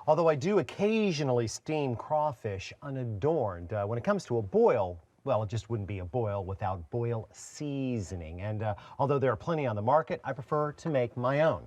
Although I do occasionally steam crawfish unadorned, when it comes to a boil, well, it just wouldn't be a boil without boil seasoning. And although there are plenty on the market, I prefer to make my own.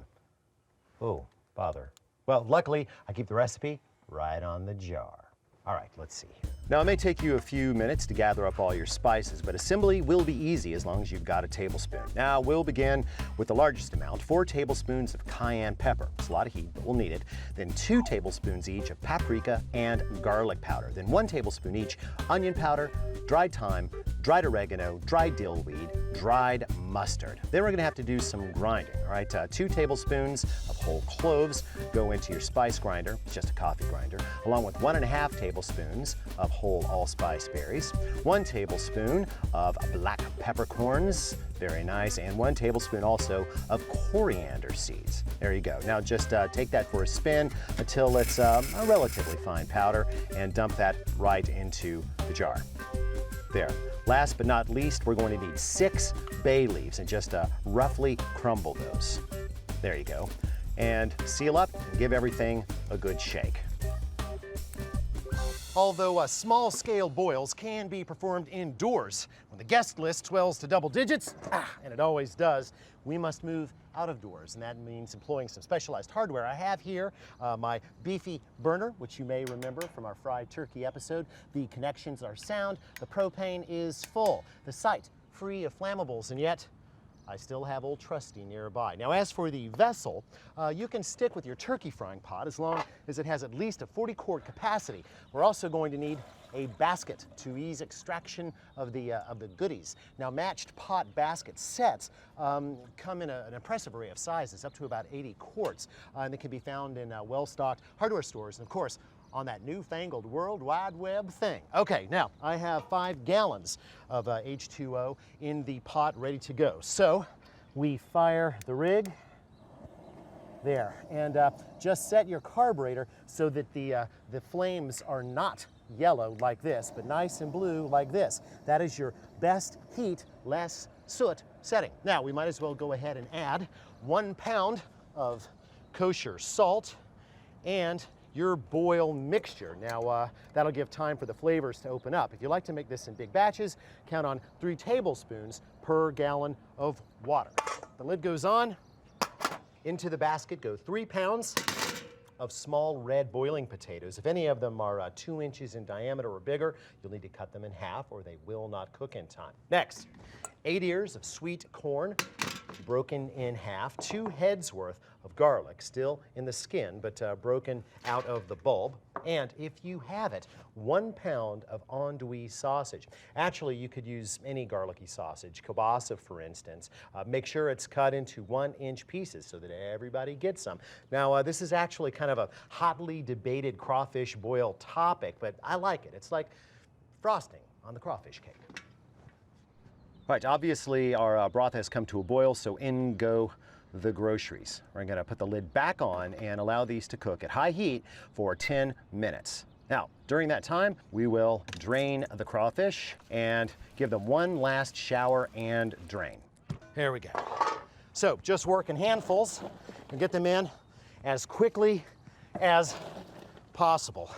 Oh, bother. Well, luckily, I keep the recipe right on the jar. All right, let's see here. Now, it may take you a few minutes to gather up all your spices, but assembly will be easy as long as you've got a tablespoon. Now, we'll begin with the largest amount, 4 tablespoons of cayenne pepper. It's a lot of heat, but we'll need it. Then 2 tablespoons each of paprika and garlic powder. Then 1 tablespoon each onion powder, dried thyme, dried oregano, dried dill weed, dried mustard. Then we're gonna have to do some grinding, all right? 2 tablespoons of whole cloves go into your spice grinder, it's just a coffee grinder, along with 1.5 tablespoons of whole allspice berries, 1 tablespoon of black peppercorns, very nice, and 1 tablespoon also of coriander seeds. There you go. Now just take that for a spin until it's a relatively fine powder and dump that right into the jar. There. Last but not least, we're going to need 6 bay leaves and just roughly crumble those. There you go. And seal up and give everything a good shake. Although small-scale boils can be performed indoors, when the guest list swells to double digits, and it always does, we must move out of doors, and that means employing some specialized hardware. I have here my beefy burner, which you may remember from our fried turkey episode. The connections are sound, the propane is full, the site free of flammables, and yet I still have Old Trusty nearby. Now, as for the vessel, you can stick with your turkey frying pot as long as it has at least a 40-quart capacity. We're also going to need a basket to ease extraction of the goodies. Now, matched pot basket sets come in an impressive array of sizes, up to about 80 quarts, and they can be found in well-stocked hardware stores, and of course, on that newfangled World Wide Web thing. Okay, now I have 5 gallons of H2O in the pot ready to go. So we fire the rig there, and just set your carburetor so that the flames are not yellow like this, but nice and blue like this. That is your best heat, less soot setting. Now we might as well go ahead and add 1 pound of kosher salt and your boil mixture. Now that'll give time for the flavors to open up. If you like to make this in big batches, count on 3 tablespoons per gallon of water. The lid goes on. Into the basket go 3 pounds of small red boiling potatoes. If any of them are 2 inches in diameter or bigger, you'll need to cut them in half or they will not cook in time. Next, 8 ears of sweet corn broken in half, 2 heads worth of garlic, still in the skin, but broken out of the bulb. And if you have it, 1 pound of andouille sausage. Actually, you could use any garlicky sausage, kielbasa for instance. Make sure it's cut into 1-inch pieces so that everybody gets some. Now, this is actually kind of a hotly debated crawfish boil topic, but I like it. It's like frosting on the crawfish cake. All right, obviously our broth has come to a boil, so in go the groceries. We're gonna put the lid back on and allow these to cook at high heat for 10 minutes. Now, during that time, we will drain the crawfish and give them one last shower and drain. Here we go. So just work in handfuls and get them in as quickly as possible.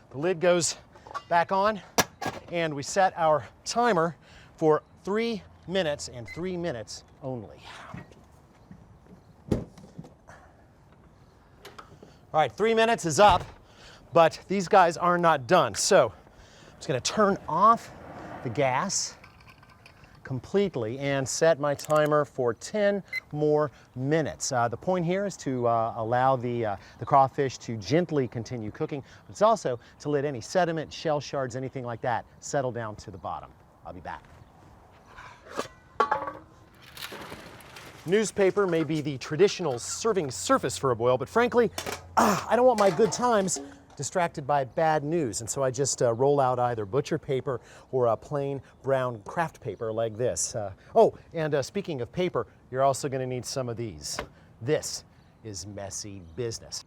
The lid goes back on and we set our timer for 3 minutes and 3 minutes only. All right, 3 minutes is up, but these guys are not done. So I'm just gonna turn off the gas completely and set my timer for 10 more minutes. The point here is to allow the crawfish to gently continue cooking, but it's also to let any sediment, shell shards, anything like that settle down to the bottom. I'll be back. Newspaper may be the traditional serving surface for a boil, but frankly, I don't want my good times distracted by bad news, and so I just roll out either butcher paper or a plain brown craft paper like this. Oh, and speaking of paper, you're also going to need some of these. This is messy business.